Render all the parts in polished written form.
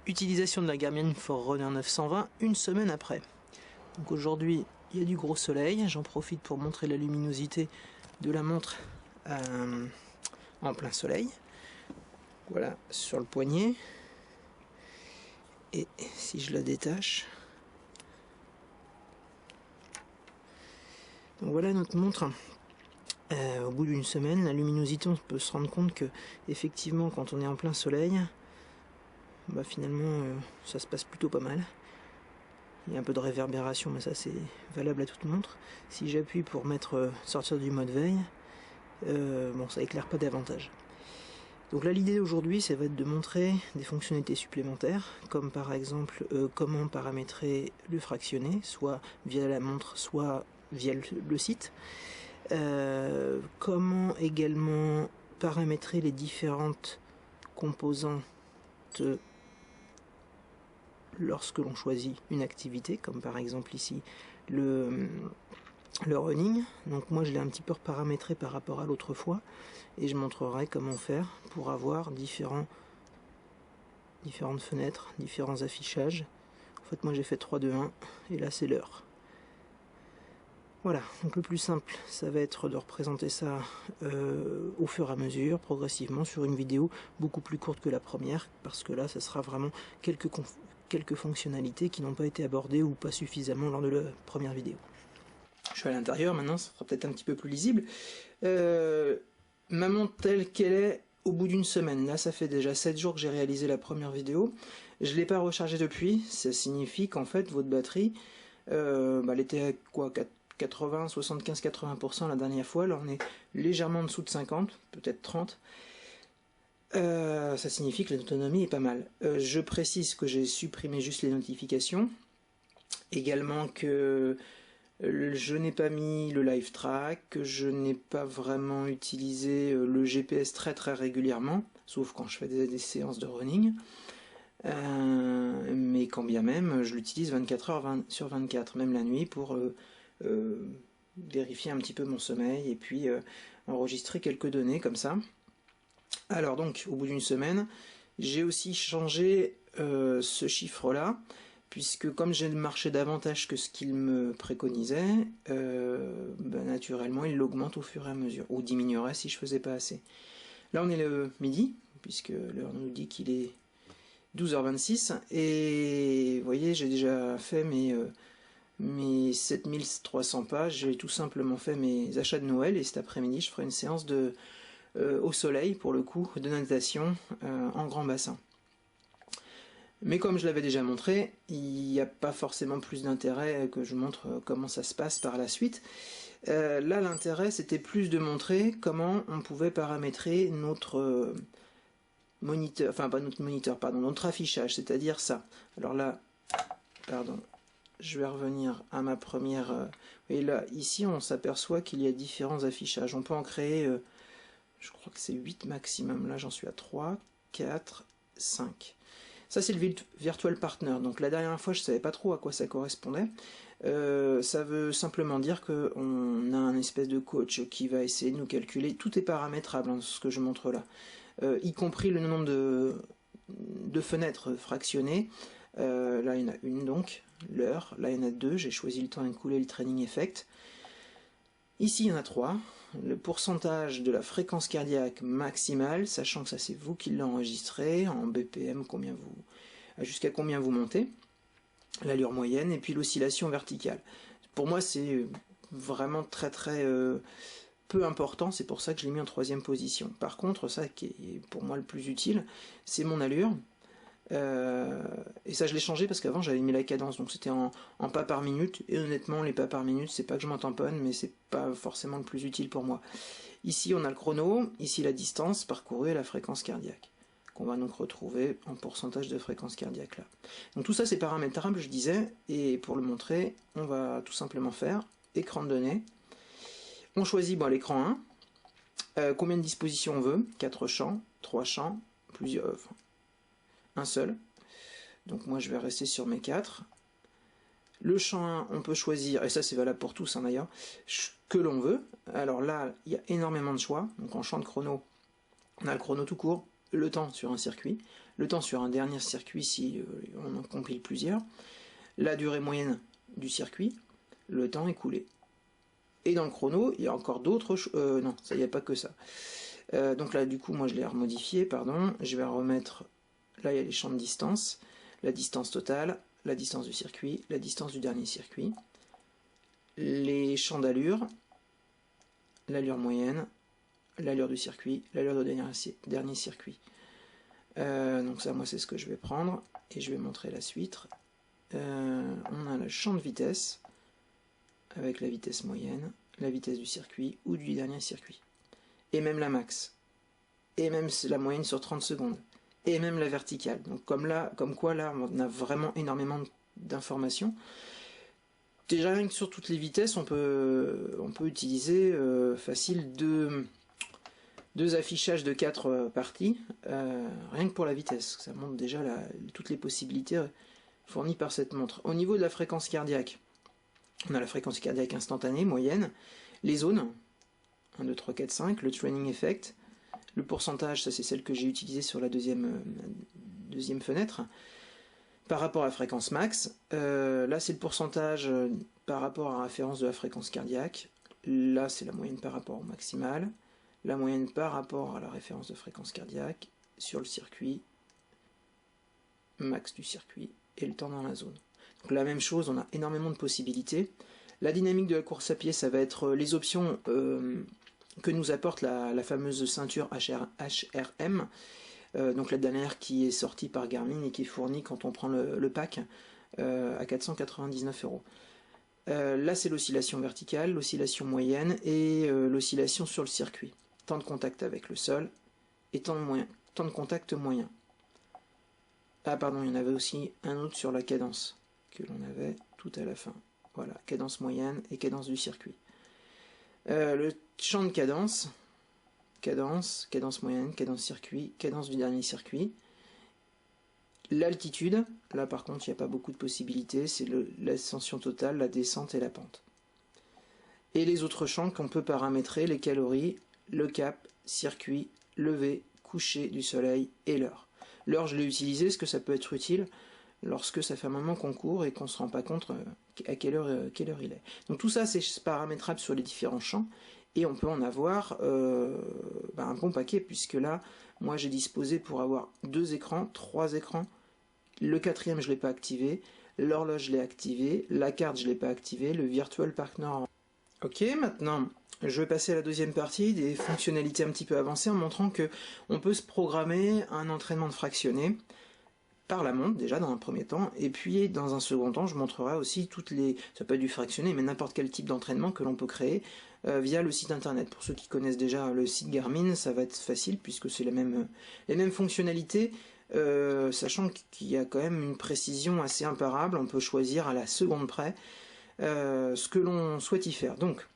Utilisation de la Garmin Forerunner 920 une semaine après. Donc aujourd'hui il y a du gros soleil, j'en profite pour montrer la luminosité de la montre en plein soleil. Voilà sur le poignet. Et si je la détache, donc voilà notre montre. Au bout d'une semaine, la luminosité, on peut se rendre compte que effectivement quand on est en plein soleil, bah finalement ça se passe plutôt pas mal. Il y a un peu de réverbération, mais ça c'est valable à toute montre. Si j'appuie pour sortir du mode veille, bon, ça éclaire pas davantage. Donc là l'idée aujourd'hui ça va être de montrer des fonctionnalités supplémentaires, comme par exemple comment paramétrer le fractionné, soit via la montre, soit via le site. Comment également paramétrer les différentes composantes lorsque l'on choisit une activité, comme par exemple ici le running. Donc moi je l'ai un petit peu paramétré par rapport à l'autre fois et je montrerai comment faire pour avoir différentes fenêtres, différents affichages. En fait moi j'ai fait 3, 2, 1 et là c'est l'heure. Voilà, donc le plus simple ça va être de représenter ça au fur et à mesure, progressivement, sur une vidéo beaucoup plus courte que la première, parce que là ça sera vraiment quelques fonctionnalités qui n'ont pas été abordées ou pas suffisamment lors de la première vidéo. Je suis à l'intérieur maintenant, ça sera peut-être un petit peu plus lisible. Ma montre telle qu'elle est au bout d'une semaine, là ça fait déjà 7 jours que j'ai réalisé la première vidéo, je ne l'ai pas rechargée depuis, ça signifie qu'en fait votre batterie, elle était à quoi, 80, 75, 80% la dernière fois, là on est légèrement en dessous de 50, peut-être 30. Ça signifie que l'autonomie est pas mal. Je précise que j'ai supprimé juste les notifications, également que je n'ai pas mis le live track, que je n'ai pas vraiment utilisé le GPS très régulièrement, sauf quand je fais des séances de running. Mais quand bien même, je l'utilise 24 heures sur 24, même la nuit, pour vérifier un petit peu mon sommeil et puis enregistrer quelques données comme ça. Alors donc, au bout d'une semaine, j'ai aussi changé ce chiffre-là, puisque comme j'ai marché davantage que ce qu'il me préconisait, naturellement il l'augmente au fur et à mesure, ou diminuerait si je faisais pas assez. Là on est le midi, puisque l'heure nous dit qu'il est 12h26, et vous voyez j'ai déjà fait mes 7300 pages, j'ai tout simplement fait mes achats de Noël, et cet après-midi je ferai une séance au soleil, pour le coup, de natation en grand bassin. Mais comme je l'avais déjà montré, il n'y a pas forcément plus d'intérêt que je montre comment ça se passe par la suite. Là l'intérêt c'était plus de montrer comment on pouvait paramétrer notre moniteur, enfin pas notre moniteur, pardon, notre affichage, c'est-à-dire ça. Alors là, pardon, je vais revenir à ma première... et là, ici on s'aperçoit qu'il y a différents affichages. On peut en créer, je crois que c'est 8 maximum, là j'en suis à 3, 4, 5. Ça c'est le Virtual Partner, donc la dernière fois je savais pas trop à quoi ça correspondait. Ça veut simplement dire qu'on a un espèce de coach qui va essayer de nous calculer, tout est paramétrable hein, ce que je montre là, y compris le nombre de fenêtres fractionnées. Là il y en a une donc, l'heure, là il y en a 2, j'ai choisi le temps écoulé, le training effect. Ici il y en a 3, le pourcentage de la fréquence cardiaque maximale, sachant que ça c'est vous qui l'enregistrez, en BPM, jusqu'à combien vous montez, l'allure moyenne, et puis l'oscillation verticale. Pour moi c'est vraiment très peu important, c'est pour ça que je l'ai mis en 3e position. Par contre, ça qui est pour moi le plus utile, c'est mon allure. Et ça je l'ai changé parce qu'avant j'avais mis la cadence, donc c'était en pas par minute, et honnêtement les pas par minute c'est pas que je m'en tamponne, mais c'est pas forcément le plus utile pour moi. Ici on a le chrono, ici la distance parcourue et la fréquence cardiaque, qu'on va donc retrouver en pourcentage de fréquence cardiaque là. Donc tout ça c'est paramétrable je disais, et pour le montrer on va tout simplement faire écran de données. On choisit l'écran 1, combien de dispositions on veut, 4 champs, 3 champs, plusieurs... un seul, donc moi je vais rester sur mes 4. Le champ 1, on peut choisir, et ça c'est valable pour tous d'ailleurs, que l'on veut. Alors là, il y a énormément de choix, donc en champ de chrono, on a le chrono tout court, le temps sur un circuit, le temps sur un dernier circuit si on en compile plusieurs, la durée moyenne du circuit, le temps écoulé. Et dans le chrono, il y a encore d'autres choses. Non, ça, il n'y a pas que ça. Donc là, du coup, moi, je l'ai remodifié, pardon. Je vais remettre... Là, il y a les champs de distance, la distance totale, la distance du circuit, la distance du dernier circuit, les champs d'allure, l'allure moyenne, l'allure du circuit, l'allure du dernier circuit. Donc ça, moi, c'est ce que je vais prendre, et je vais montrer la suite. On a le champ de vitesse, avec la vitesse moyenne, la vitesse du circuit ou du dernier circuit. Et même la max. Et même la moyenne sur 30 secondes. Et même la verticale. Donc comme quoi là, on a vraiment énormément d'informations. Déjà rien que sur toutes les vitesses, on peut utiliser facile deux affichages de 4 parties, rien que pour la vitesse. Ça montre déjà toutes les possibilités fournies par cette montre. Au niveau de la fréquence cardiaque, on a la fréquence cardiaque instantanée, moyenne, les zones, 1, 2, 3, 4, 5, le training effect, le pourcentage, ça c'est celle que j'ai utilisée sur la deuxième fenêtre, par rapport à la fréquence max. Là c'est le pourcentage par rapport à la référence de la fréquence cardiaque, là c'est la moyenne par rapport au maximal, la moyenne par rapport à la référence de fréquence cardiaque, sur le circuit, max du circuit, et le temps dans la zone. Donc la même chose, on a énormément de possibilités. La dynamique de la course à pied, ça va être les options que nous apporte la fameuse ceinture HRM, donc la dernière qui est sortie par Garmin et qui est fournie quand on prend le pack à 499 €. Là c'est l'oscillation verticale, l'oscillation moyenne et l'oscillation sur le circuit. Temps de contact avec le sol et temps de contact moyen. Ah pardon, il y en avait aussi un autre sur la cadence que l'on avait tout à la fin. Voilà, cadence moyenne et cadence du circuit. Le champ de cadence, cadence moyenne, cadence circuit, cadence du dernier circuit. L'altitude, là par contre il n'y a pas beaucoup de possibilités, c'est l'ascension totale, la descente et la pente. Et les autres champs qu'on peut paramétrer, les calories, le cap, circuit, lever, coucher du soleil et l'heure. L'heure je l'ai utilisée parce que ça peut être utile lorsque ça fait un moment qu'on court et qu'on ne se rend pas compte à quelle heure il est. Donc tout ça c'est paramétrable sur les différents champs et on peut en avoir un bon paquet puisque là moi j'ai disposé pour avoir 2 écrans, 3 écrans, le 4e je ne l'ai pas activé, l'horloge je l'ai activé, la carte je ne l'ai pas activé, le Virtual Partner. Ok, maintenant je vais passer à la deuxième partie des fonctionnalités un petit peu avancées en montrant que on peut se programmer un entraînement de fractionné par la montre déjà dans un premier temps, et puis dans un second temps je montrerai aussi ça peut être du fractionné, mais n'importe quel type d'entraînement que l'on peut créer via le site internet. Pour ceux qui connaissent déjà le site Garmin, ça va être facile puisque c'est les mêmes fonctionnalités, sachant qu'il y a quand même une précision assez imparable, on peut choisir à la seconde près ce que l'on souhaite y faire. Donc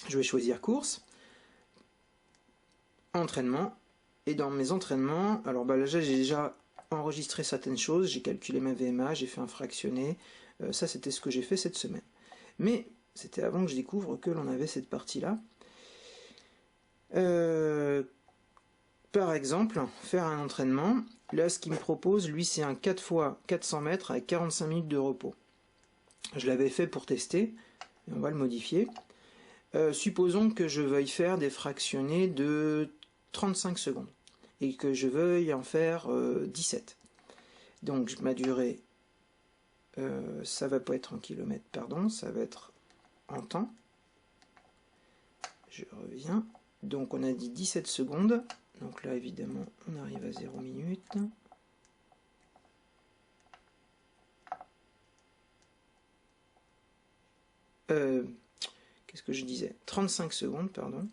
je vais choisir course, entraînement, et dans mes entraînements, alors là j'ai déjà enregistré certaines choses, j'ai calculé ma VMA, j'ai fait un fractionné, ça c'était ce que j'ai fait cette semaine. Mais c'était avant que je découvre que l'on avait cette partie-là. Par exemple, faire un entraînement, là ce qu'il me propose, lui c'est un 4 x 400 mètres avec 45 minutes de repos. Je l'avais fait pour tester, et on va le modifier. Supposons que je veuille faire des fractionnés de 35 secondes et que je veuille en faire 17. Donc ma durée, ça va pas être en kilomètres, pardon, ça va être en temps. Je reviens. Donc on a dit 17 secondes. Donc là évidemment on arrive à 0 minutes. Qu'est-ce que je disais? 35 secondes, pardon.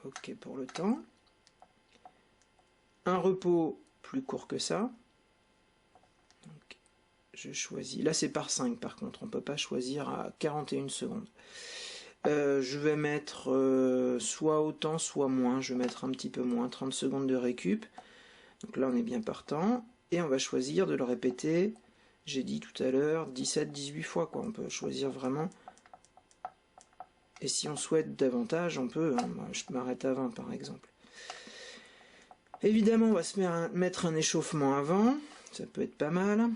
Ok pour le temps. Un repos plus court que ça. Donc, je choisis. Là c'est par 5 par contre, on ne peut pas choisir à 41 secondes. Je vais mettre soit autant, soit moins. Je vais mettre un petit peu moins, 30 secondes de récup. Donc là on est bien partant. Et on va choisir de le répéter. J'ai dit tout à l'heure 17-18 fois, quoi. On peut choisir vraiment. Et si on souhaite davantage, on peut. Hein, je m'arrête à 20 par exemple. Évidemment, on va se mettre un échauffement avant, ça peut être pas mal.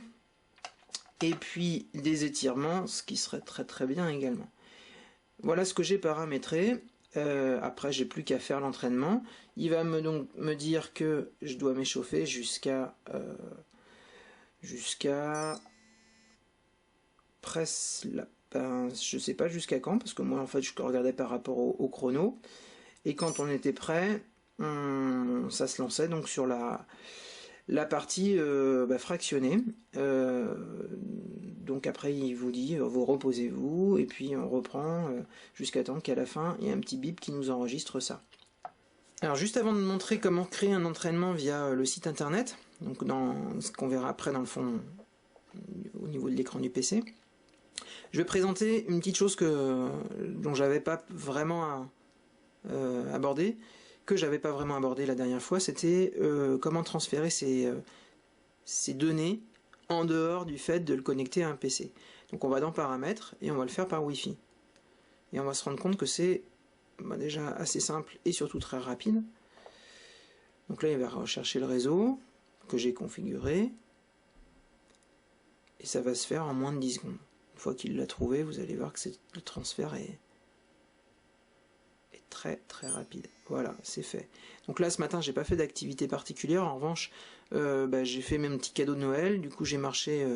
Et puis des étirements, ce qui serait très très bien également. Voilà ce que j'ai paramétré. Après, j'ai plus qu'à faire l'entraînement. Il va donc me dire que je dois m'échauffer jusqu'à presque là. Ben, je sais pas jusqu'à quand, parce que moi en fait je regardais par rapport au chrono. Et quand on était prêt, ça se lançait donc sur la partie fractionnée. Donc après il vous dit vous reposez-vous et puis on reprend jusqu'à temps qu'à la fin il y a un petit bip qui nous enregistre ça. Alors juste avant de montrer comment créer un entraînement via le site internet, donc dans ce qu'on verra après dans le fond au niveau de l'écran du PC, je vais présenter une petite chose dont j'avais pas vraiment abordé, que j'avais pas vraiment abordé la dernière fois, c'était comment transférer ces données en dehors du fait de le connecter à un PC. Donc on va dans paramètres et on va le faire par Wi-Fi. Et on va se rendre compte que c'est déjà assez simple et surtout très rapide. Donc là il va rechercher le réseau que j'ai configuré et ça va se faire en moins de 10 secondes. Une fois qu'il l'a trouvé, vous allez voir que le transfert est très très rapide. Voilà, c'est fait. Donc là ce matin j'ai pas fait d'activité particulière, en revanche j'ai fait mes petits cadeaux de Noël, du coup j'ai marché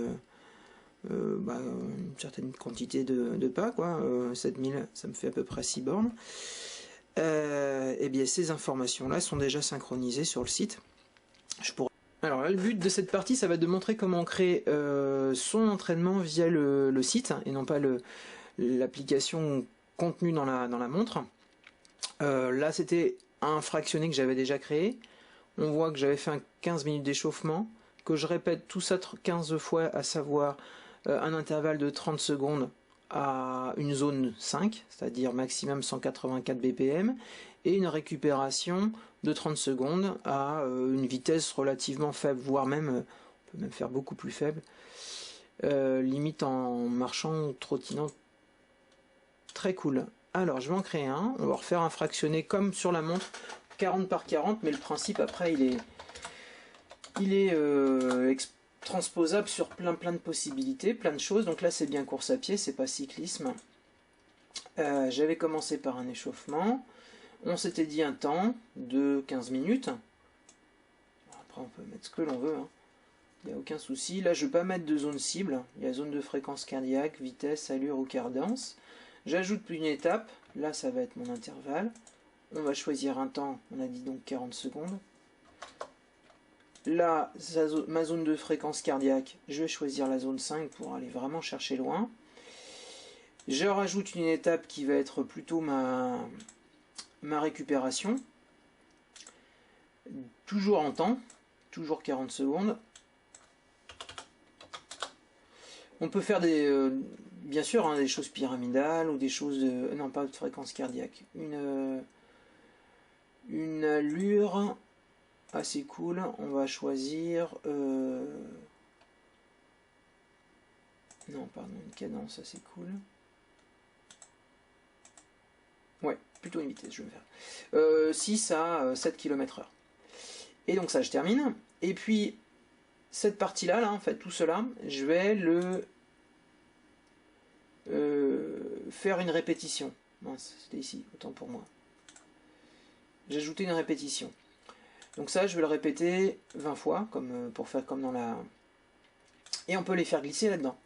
une certaine quantité de pas, quoi, 7000, ça me fait à peu près 6 bornes. Et bien ces informations là sont déjà synchronisées sur le site. Alors là, le but de cette partie, ça va être de montrer comment on crée son entraînement via le site et non pas l'application contenue dans la montre. Là c'était un fractionné que j'avais déjà créé. On voit que j'avais fait 15 minutes d'échauffement, que je répète tout ça 15 fois, à savoir un intervalle de 30 secondes à une zone 5, c'est-à-dire maximum 184 BPM, et une récupération de 30 secondes à une vitesse relativement faible, voire même, on peut même faire beaucoup plus faible, limite en marchant ou trottinant. Très cool. Alors je vais en créer un, on va refaire un fractionné comme sur la montre, 40 par 40, mais le principe après il est transposable sur plein de possibilités, plein de choses. Donc là c'est bien course à pied, c'est pas cyclisme. J'avais commencé par un échauffement, on s'était dit un temps de 15 minutes. Après on peut mettre ce que l'on veut, hein. Il n'y a aucun souci. Là je ne vais pas mettre de zone cible, il y a zone de fréquence cardiaque, vitesse, allure ou cadence. J'ajoute une étape, là ça va être mon intervalle. On va choisir un temps, on a dit donc 40 secondes. Là, ma zone de fréquence cardiaque, je vais choisir la zone 5 pour aller vraiment chercher loin. Je rajoute une étape qui va être plutôt ma récupération. Toujours en temps, toujours 40 secondes. On peut faire bien sûr, hein, des choses pyramidales ou des choses de... Non, pas de fréquence cardiaque. Une allure assez cool. On va choisir... Non, pardon, une cadence assez cool. Ouais, plutôt une vitesse, je vais faire. 6 à 7 km/h. Et donc ça, je termine. Et puis, cette partie-là, là, en fait, tout cela, je vais le... faire une répétition. Mince, c'était ici, autant pour moi. J'ai ajouté une répétition. Donc ça, je vais le répéter 20 fois, pour faire comme dans la... Et on peut les faire glisser là-dedans.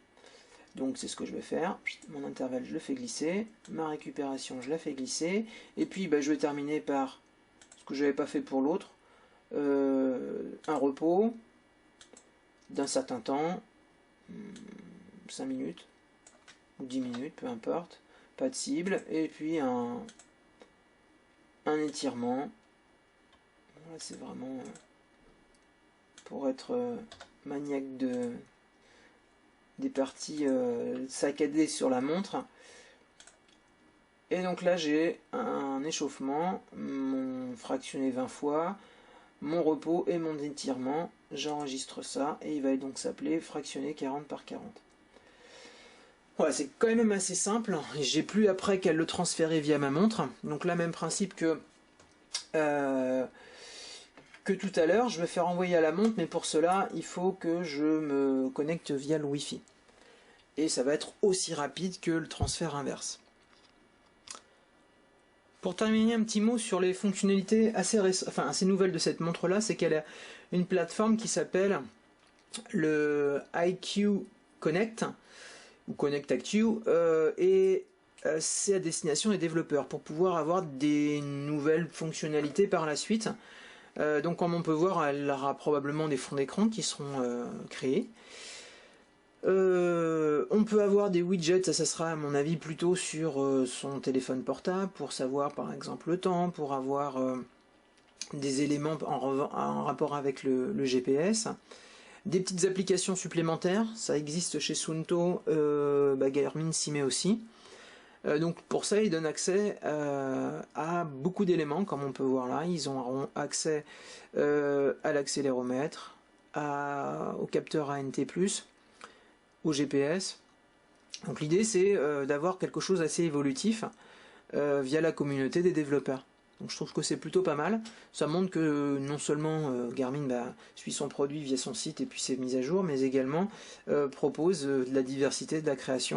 Donc c'est ce que je vais faire. Mon intervalle, je le fais glisser. Ma récupération, je la fais glisser. Et puis, je vais terminer par ce que je n'avais pas fait pour l'autre. Un repos d'un certain temps. 5 minutes. Ou 10 minutes, peu importe. Pas de cible. Et puis un étirement. Voilà, c'est vraiment pour être maniaque des parties saccadées sur la montre. Et donc là j'ai un échauffement, mon fractionné 20 fois, mon repos et mon étirement. J'enregistre ça et il va donc s'appeler fractionné 40 par 40. Voilà, c'est quand même assez simple. J'ai plus après qu'à le transférer via ma montre. Donc là, même principe que que tout à l'heure, je vais faire envoyer à la montre, mais pour cela, il faut que je me connecte via le Wi-Fi. Et ça va être aussi rapide que le transfert inverse. Pour terminer, un petit mot sur les fonctionnalités assez nouvelles de cette montre-là, c'est qu'elle a une plateforme qui s'appelle le iQ Connect, ou Connect Actu, et c'est à destination des développeurs, pour pouvoir avoir des nouvelles fonctionnalités par la suite. Donc comme on peut voir, elle aura probablement des fonds d'écran qui seront créés. On peut avoir des widgets, ça sera à mon avis plutôt sur son téléphone portable, pour savoir par exemple le temps, pour avoir des éléments en rapport avec le GPS. Des petites applications supplémentaires, ça existe chez Suunto, Garmin s'y met aussi. Donc pour ça, ils donnent accès à beaucoup d'éléments, comme on peut voir là. Ils auront accès à l'accéléromètre, au capteur ANT+, au GPS. Donc l'idée, c'est d'avoir quelque chose d'assez évolutif via la communauté des développeurs. Donc je trouve que c'est plutôt pas mal. Ça montre que non seulement Garmin suit son produit via son site et puis ses mises à jour, mais également propose de la diversité de la création